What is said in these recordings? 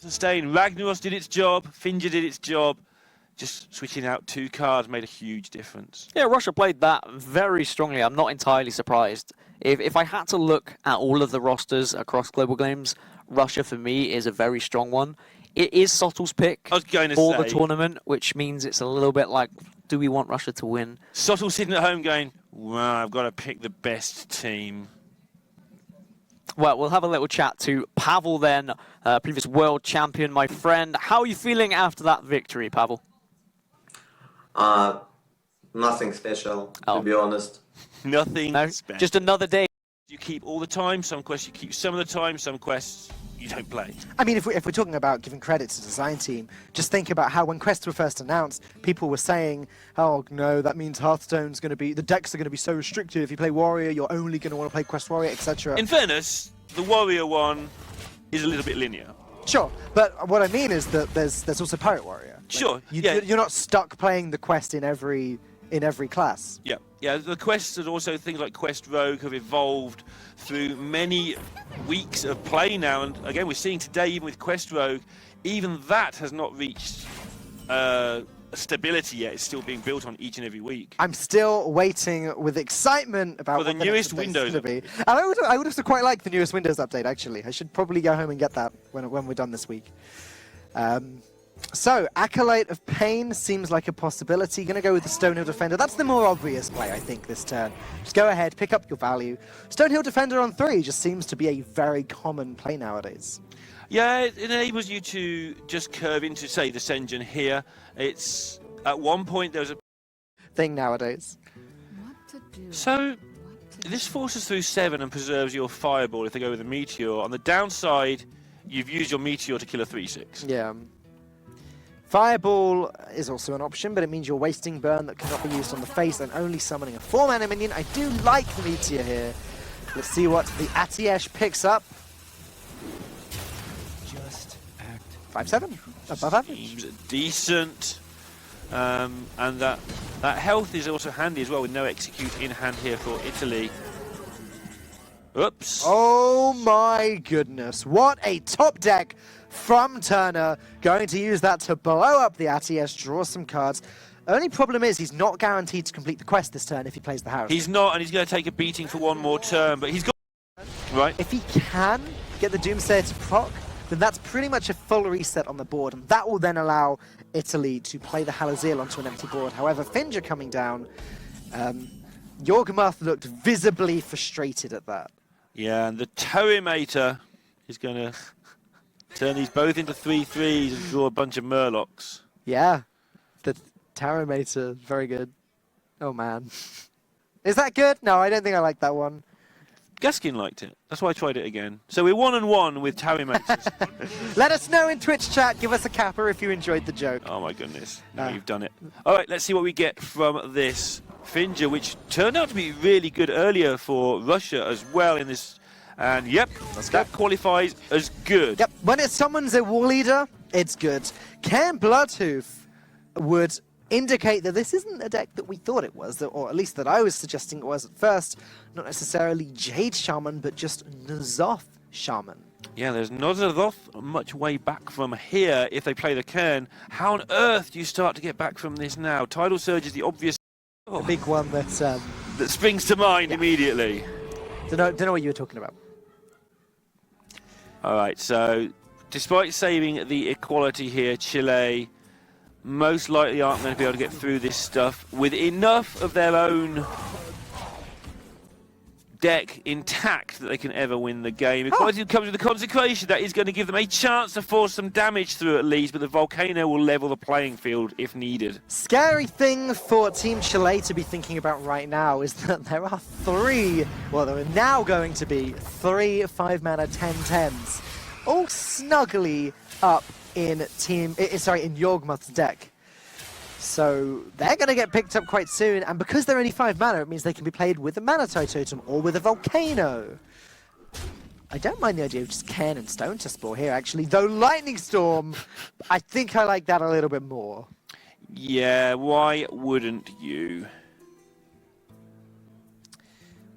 Sustain. Ragnaros did its job. Finja did its job. Just switching out 2 cards made a huge difference. Yeah, Russia played that very strongly. I'm not entirely surprised. If I had to look at all of the rosters across Global Games, Russia for me is a very strong one. It is Sottle's pick I was going to for say, the tournament, which means it's a little bit like, do we want Russia to win? Sottle sitting at home going, well, I've got to pick the best team. Well, we'll have a little chat to Pavel then, previous world champion, my friend. How are you feeling after that victory, Pavel? Nothing special, to be honest. Nothing special. Just another day. You keep all the time. Some quests you keep some of the time. Some quests you don't play. I mean, if we're talking about giving credit to the design team, just think about how when quests were first announced, people were saying, oh no, that means Hearthstone's going to be, the decks are going to be so restricted. If you play Warrior, you're only going to want to play Quest Warrior, etc. In fairness, the Warrior one is a little bit linear. Sure, but what I mean is that there's also Pirate Warrior. Like, Sure, you're not stuck playing the quest in every class. Yeah, yeah. The quests and also things like Quest Rogue have evolved through many weeks of play now, and again, we're seeing today, even with Quest Rogue, even that has not reached stability yet. It's still being built on each and every week. I'm still waiting with excitement about for the what newest the next Windows update's gonna be. And I would also quite like the newest Windows update. Actually, I should probably go home and get that when we're done this week. So, Acolyte of Pain seems like a possibility. Gonna go with the Stonehill Defender. That's the more obvious play, I think, this turn. Just go ahead, pick up your value. Stonehill Defender on 3 just seems to be a very common play nowadays. Yeah, it enables you to just curve into, say, the Sen'jin here. It's, at one point, there was a thing nowadays. So, this forces through 7 and preserves your Fireball if they go with a Meteor. On the downside, you've used your Meteor to kill a 3/6. Yeah. Fireball is also an option, but it means you're wasting burn that cannot be used on the face and only summoning a 4-mana minion. I do like the Meteor here. Let's see what the Atiesh picks up. Just act 5/7, above average. Seems decent. And that health is also handy as well, with no execute in hand here for Italy. Oops. Oh my goodness, what a top deck from Turner. Going to use that to blow up the Atiesh, draw some cards. Only problem is he's not guaranteed to complete the quest this turn if he plays the house. He's not, and he's going to take a beating for one more turn, but he's got... Right. If he can get the Doomsayer to proc, then that's pretty much a full reset on the board, and that will then allow Italy to play the Halazil onto an empty board. However, Finja coming down, Jorgmuth looked visibly frustrated at that. Yeah, and the Toemater is going to turn these both into 3/3s and draw a bunch of Murlocs. Yeah, the Toemater, very good. Oh man. Is that good? No, I don't think I like that one. Gaskin liked it. That's why I tried it again. So we're 1-1 with Toematers. Let us know in Twitch chat. Give us a capper if you enjoyed the joke. Oh my goodness. Now you've done it. All right, let's see what we get from this Finja, which turned out to be really good earlier for Russia as well in this. And yep, that qualifies as good. Yep, when it summons a war leader, it's good. Cairn Bloodhoof would indicate that this isn't a deck that we thought it was, or at least that I was suggesting it was at first. Not necessarily Jade Shaman, but just N'Zoth Shaman. Yeah, there's N'Zoth much way back from here if they play the Cairn. How on earth do you start to get back from this now? Tidal Surge is the obvious... The big one that springs to mind immediately. Don't know what you were talking about. All right, so despite saving the equality here, Chile most likely aren't going to be able to get through this stuff with enough of their own deck intact that they can ever win the game. Equality comes with the Consecration. That is going to give them a chance to force some damage through at least, but the Volcano will level the playing field if needed. Scary thing for Team Chile to be thinking about right now is that there are there are now going to be 3 5-mana 10/10s, all snugly up in Jorgmuth's deck. So they're going to get picked up quite soon, and because they're only 5 mana, it means they can be played with a Manatite Totem or with a Volcano. I don't mind the idea of just Cairn and Stone to Spore here, actually, though Lightning Storm, I think I like that a little bit more. Yeah, why wouldn't you?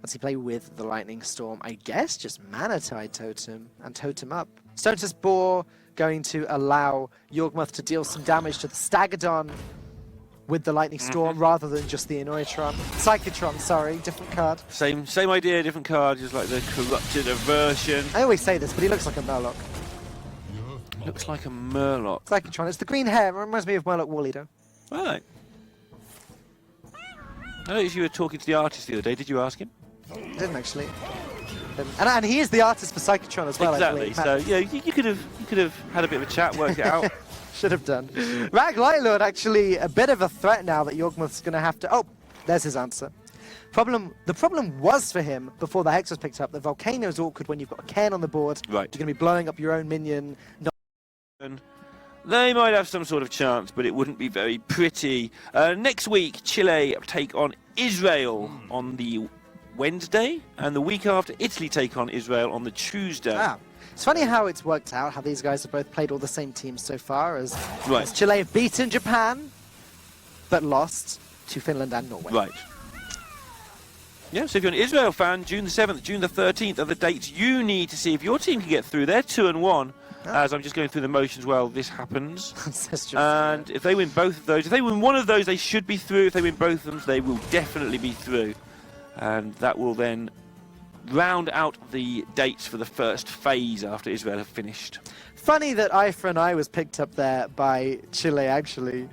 What's he play with the Lightning Storm? I guess just Manatite Totem and Totem up. Stone to Spore going to allow Yawgmoth to deal some damage to the Stagadon with the Lightning Storm rather than just the Inoitron. Psychotron, sorry, different card. Same idea, different card, just like the corrupted version. I always say this, but he looks like a Murloc. Looks like a Murloc. Psychotron, it's the green hair, it reminds me of Murloc War Leader. Right. I noticed you were talking to the artist the other day. Did you ask him? I didn't actually. And he is the artist for Psychotron as well. Exactly. So yeah, you could have had a bit of a chat, worked it out. Should have done. Rag Lightlord actually a bit of a threat now that Yawgmoth's going to have to. Oh, there's his answer. The problem was for him before the Hex was picked up. The Volcano is awkward when you've got a Cairn on the board. Right. You're going to be blowing up your own minion. They might have some sort of chance, but it wouldn't be very pretty. Next week, Chile take on Israel on the Wednesday, and the week after, Italy take on Israel on the Tuesday. Ah. It's funny how it's worked out, how these guys have both played all the same teams so far, as Chile have beaten Japan, but lost to Finland and Norway. Right. Yeah, so if you're an Israel fan, June the 7th, June the 13th are the dates you need to see if your team can get through. They're 2-1, as I'm just going through the motions while this happens. And if they win both of those, if they win one of those, they should be through. If they win both of them, they will definitely be through. And that will then round out the dates for the first phase after Israel have finished. Funny that Eye for an Eye was picked up there by Chile, actually.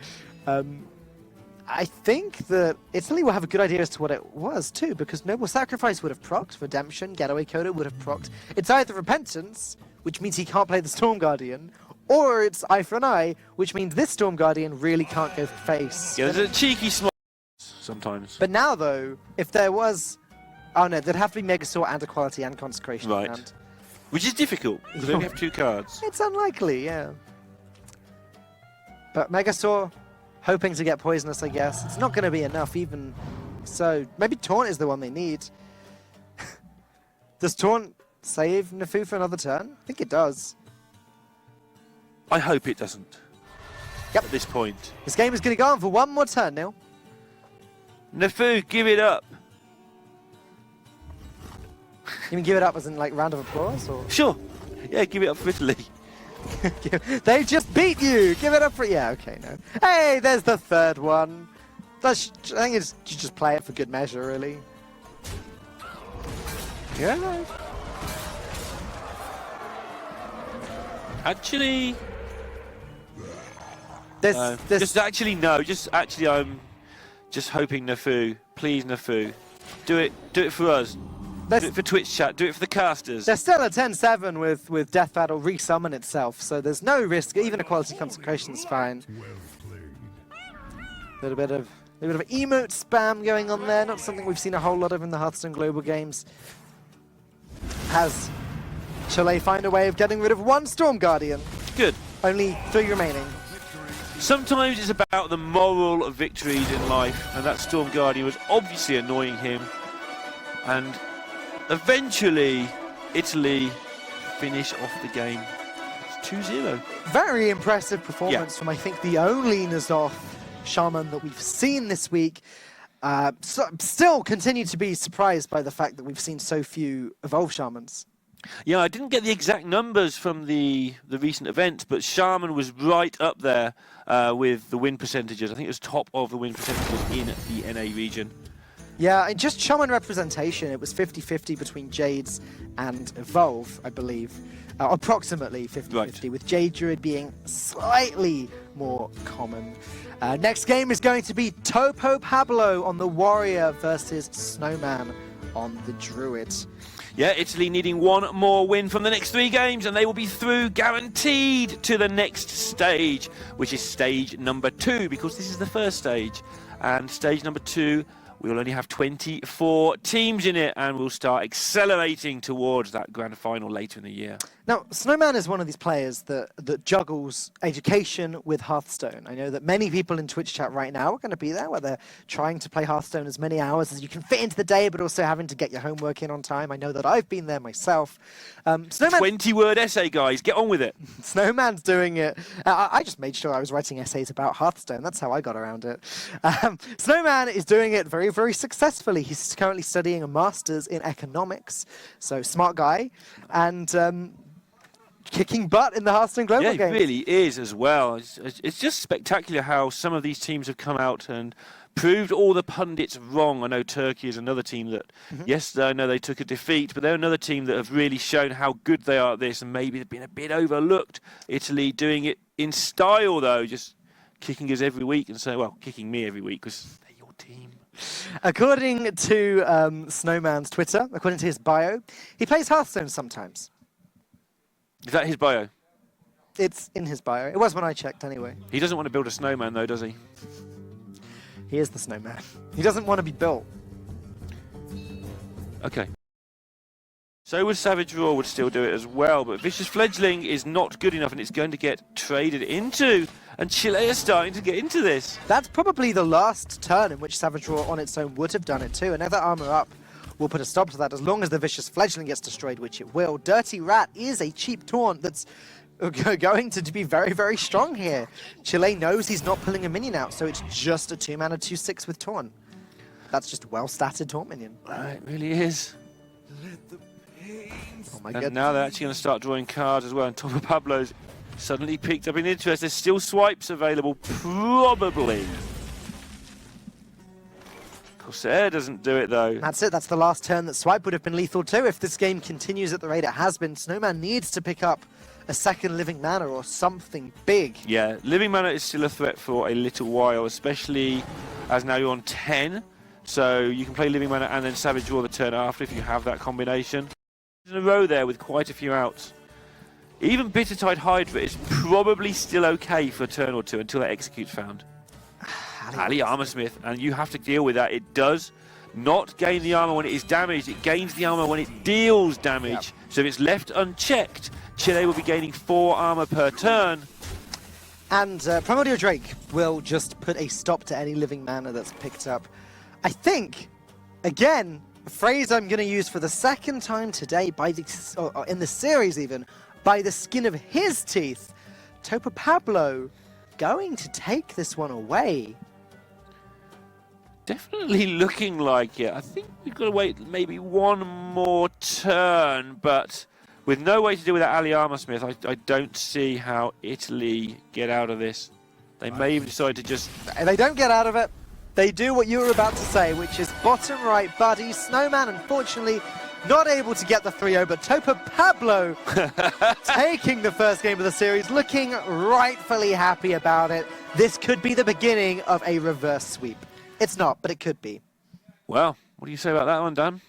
I think that Italy will have a good idea as to what it was, too, because Noble Sacrifice would have procced, Redemption, Getaway Coda would have procced. It's either Repentance, which means he can't play the Storm Guardian, or it's Eye for an Eye, which means this Storm Guardian really can't go face. Yeah, there's a cheeky smile sometimes. But now, though, if there was... Oh no, there'd have to be Megasaur and Equality and Consecration. Right. And which is difficult, because they only have 2 cards. it's unlikely, yeah. But Megasaur, hoping to get Poisonous, I guess. It's not going to be enough, even so. Maybe Taunt is the one they need. Does Taunt save Nefu for another turn? I think it does. I hope it doesn't. Yep. At this point. This game is going to go on for one more turn, Neil. Nefu, give it up. You mean give it up as in, like, round of applause? Or? Sure. Yeah, give it up for Italy. They just beat you! Give it up for... Yeah, okay, no. Hey, there's the third one. I think you just play it for good measure, really. Yeah. Actually... Just actually, I'm just hoping Nefu. Please, Nefu. Do it for us. Do it for Twitch chat. Do it for the casters. They're still at 10-7 with Death Battle resummon itself, so there's no risk. Even Equality Consecration is fine. A little bit of emote spam going on there. Not something we've seen a whole lot of in the Hearthstone Global games. Has Chile find a way of getting rid of one Storm Guardian? Good. Only 3 remaining. Sometimes it's about the moral of victories in life, and that Storm Guardian was obviously annoying him. And eventually, Italy finish off the game. It's 2-0. Very impressive performance from, I think, the only N'Zoth Shaman that we've seen this week. Still continue to be surprised by the fact that we've seen so few Evolve Shamans. Yeah, I didn't get the exact numbers from the recent events, but Shaman was right up there with the win percentages. I think it was top of the win percentages in the NA region. Yeah, and just Shaman representation, it was 50-50 between Jades and Evolve, I believe. Approximately 50-50, right, with Jade Druid being slightly more common. Next game is going to be Topo Pablo on the Warrior versus Snowman on the Druid. Yeah, Italy needing one more win from the next 3 games, and they will be through guaranteed to the next stage, which is stage number 2, because this is the first stage. And stage number 2, we will only have 24 teams in it, and we'll start accelerating towards that grand final later in the year. Now, Snowman is one of these players that juggles education with Hearthstone. I know that many people in Twitch chat right now are going to be there, where they're trying to play Hearthstone as many hours as you can fit into the day, but also having to get your homework in on time. I know that I've been there myself. Snowman, 20-word essay, guys. Get on with it. Snowman's doing it. I just made sure I was writing essays about Hearthstone. That's how I got around it. Snowman is doing it very, very successfully. He's currently studying a master's in economics, so smart guy. And kicking butt in the Hearthstone Global Yeah, it games. really is as well. It's just spectacular how some of these teams have come out and proved all the pundits wrong. I know Turkey is another team that, yes, I know they took a defeat, but they're another team that have really shown how good they are at this, and maybe they've been a bit overlooked. Italy doing it in style, though, just kicking us every week and saying, well, kicking me every week because they're your team. According to Snowman's Twitter, according to his bio, he plays Hearthstone sometimes. Is that his bio? It's in his bio. It was when I checked, anyway. He doesn't want to build a snowman, though, does he? He is the snowman. He doesn't want to be built. Okay. So would Savage Raw would still do it as well, but Vicious Fledgling is not good enough, and it's going to get traded into. And Chile is starting to get into this. That's probably the last turn in which Savage Raw on its own would have done it too. Another armor up will put a stop to that as long as the Vicious Fledgling gets destroyed, which it will. Dirty Rat is a cheap taunt that's going to be very, very strong here. Chile knows he's not pulling a minion out, so it's just a 2-mana 2/6 with taunt. That's just a well-statted taunt minion. It really is. Oh my And goodness. now they're actually going to start drawing cards as well, and Top of Pablo's suddenly picked up in interest. There's still swipes available, probably. Corsair doesn't do it, though. That's it. That's the last turn that Swipe would have been lethal too. If this game continues at the rate it has been, Snowman needs to pick up a second Living Mana or something big. Yeah, Living Mana is still a threat for a little while, especially as now you're on 10. So you can play Living Mana and then Savage Draw the turn after if you have that combination. In a row there with quite a few outs. Even Bittertide Hydra is probably still okay for a turn or two until that execute's found. Ali Armorsmith, and you have to deal with that. It does not gain the armor when it is damaged. It gains the armor when it deals damage. Yep. So if it's left unchecked, Chile will be gaining 4 armor per turn. And Primordial Drake will just put a stop to any Living Mana that's picked up. I think, again, a phrase I'm going to use for the second time today, or in the series even, by the skin of his teeth, Topa Pablo going to take this one away. Definitely looking like it. I think we've got to wait maybe one more turn, but with no way to deal with that Ali Armorsmith, I don't see how Italy get out of this. They may even decide to just... If they don't get out of it, they do what you were about to say, which is bottom right buddy. Snowman, unfortunately, not able to get the 3-0, but Topa Pablo taking the first game of the series, looking rightfully happy about it. This could be the beginning of a reverse sweep. It's not, but it could be. Well, what do you say about that one, Dan?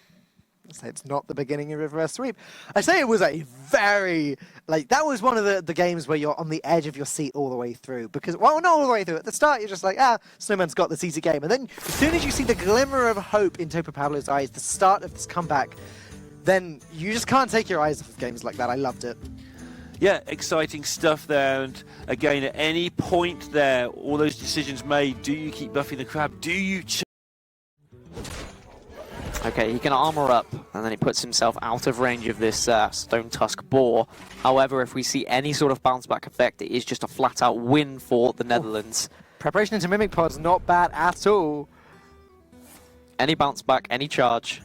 I say it's not the beginning of a reverse sweep. I say it was a very, that was one of the games where you're on the edge of your seat all the way through. Because, well, not all the way through. At the start, you're just like, Snowman's got this easy game. And then as soon as you see the glimmer of hope in Topa Pablo's eyes, the start of this comeback, then you just can't take your eyes off of games like that. I loved it. Yeah, exciting stuff there. And again, at any point there, all those decisions made, do you keep Buffy the Crab? Do you... Okay, he can armor up, and then he puts himself out of range of this Stone Tusk Boar. However, if we see any sort of bounce back effect, it is just a flat-out win for the Netherlands. Preparation into Mimic Pod's not bad at all. Any bounce back, any charge.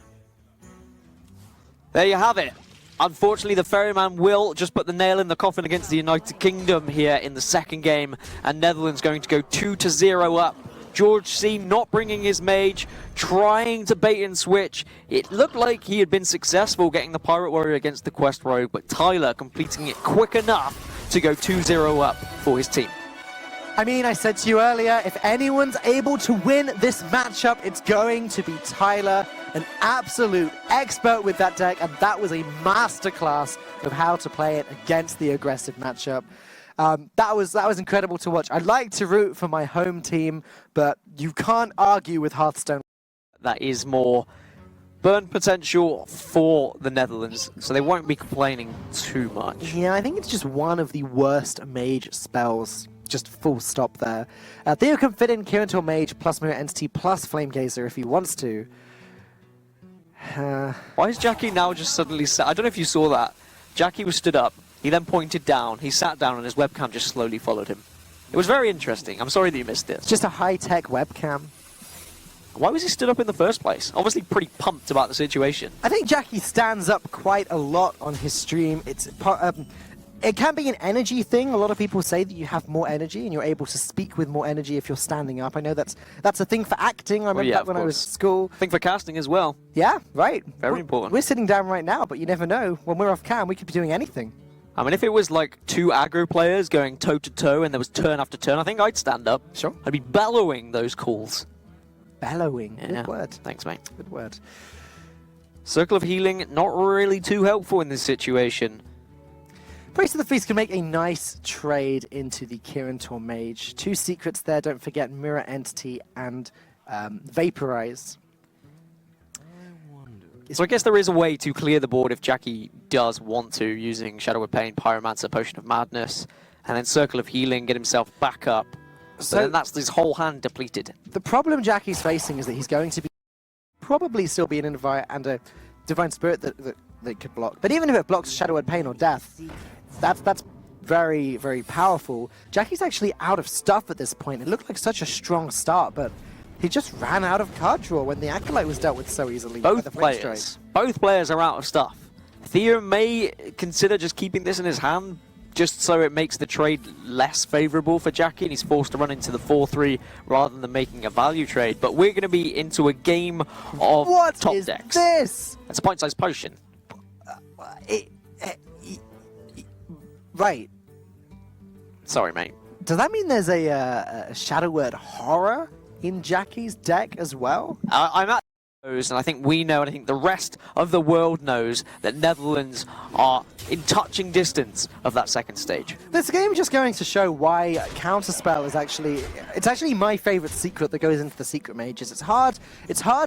There you have it. Unfortunately, the Ferryman will just put the nail in the coffin against the United Kingdom here in the second game, and Netherlands going to go 2-0 up. George C not bringing his mage, trying to bait and switch. It looked like he had been successful getting the Pirate Warrior against the Quest Rogue, but Tyler completing it quick enough to go 2-0 up for his team. I mean, I said to you earlier, if anyone's able to win this matchup, it's going to be Tyler, an absolute expert with that deck, and that was a masterclass of how to play it against the aggressive matchup. That was incredible to watch. I'd like to root for my home team, but you can't argue with Hearthstone. That is more burn potential for the Netherlands, so they won't be complaining too much. Yeah, I think it's just one of the worst mage spells. Just full stop there. Theo can fit in Kirantor Mage plus Mirror Entity plus Flame Gazer if he wants to. Why is Jackie now just suddenly sat? I don't know if you saw that. Jackie was stood up, he then pointed down, he sat down and his webcam just slowly followed him. It was very interesting. I'm sorry that you missed it. It's just a high-tech webcam. Why was he stood up in the first place? Obviously pretty pumped about the situation. I think Jackie stands up quite a lot on his stream. It's It can be an energy thing. A lot of people say that you have more energy and you're able to speak with more energy if you're standing up. I know that's a thing for acting. I remember that when I was at school. Thing for casting as well. Yeah, right. Very important. We're sitting down right now, but you never know. When we're off cam, we could be doing anything. I mean, if it was like 2 aggro players going toe-to-toe and there was turn after turn, I think I'd stand up. Sure. I'd be bellowing those calls. Bellowing. Yeah. Good word. Thanks, mate. Good word. Circle of Healing, not really too helpful in this situation. Priest of the Feast can make a nice trade into the Kirin Tor Mage. 2 secrets there, don't forget Mirror Entity and Vaporize. So I guess there is a way to clear the board if Jackie does want to, using Shadow of Pain, Pyromancer, Potion of Madness, and then Circle of Healing, get himself back up. So then that's his whole hand depleted. The problem Jackie's facing is that he's going to be probably still be an Invite and a Divine Spirit that could block. But even if it blocks Shadow of Pain or Death, that's very, very powerful. Jackie's actually out of stuff at this point. It looked like such a strong start, but he just ran out of card draw when the Acolyte was dealt with so easily. Both players are out of stuff. Theo may consider just keeping this in his hand, just so it makes the trade less favourable for Jackie, and he's forced to run into the 4-3 rather than making a value trade. But we're going to be into a game of top decks. What is this? It's a point-sized potion. Right. Sorry, mate. Does that mean there's a Shadow Word Horror in Jackie's deck as well? I'm at those, and I think we know, and I think the rest of the world knows that Netherlands are in touching distance of that second stage. This game just going to show why Counterspell is actually my favourite secret that goes into the secret mages. It's hard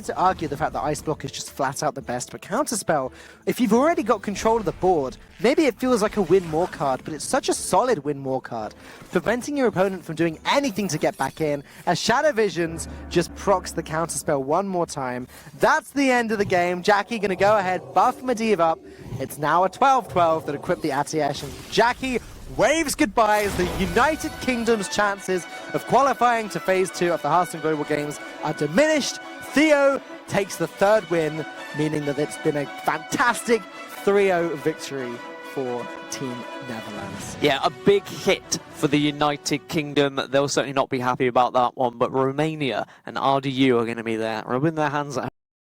to argue the fact that Ice Block is just flat out the best, but Counterspell, if you've already got control of the board, maybe it feels like a win more card, but it's such a solid win more card, preventing your opponent from doing anything to get back in, as Shadow Visions just procs the Counterspell one more time. That's the end of the game. Jackie gonna go ahead, buff Medivh up. It's now a 12-12 that equip the Atiesh, and Jackie waves goodbye as the United Kingdom's chances of qualifying to Phase 2 of the Hearthstone Global Games are diminished. Theo takes the 3rd win, meaning that it's been a fantastic 3-0 victory for Team Netherlands. Yeah, a big hit for the United Kingdom. They'll certainly not be happy about that one, but Romania and RDU are going to be there, rubbing their hands at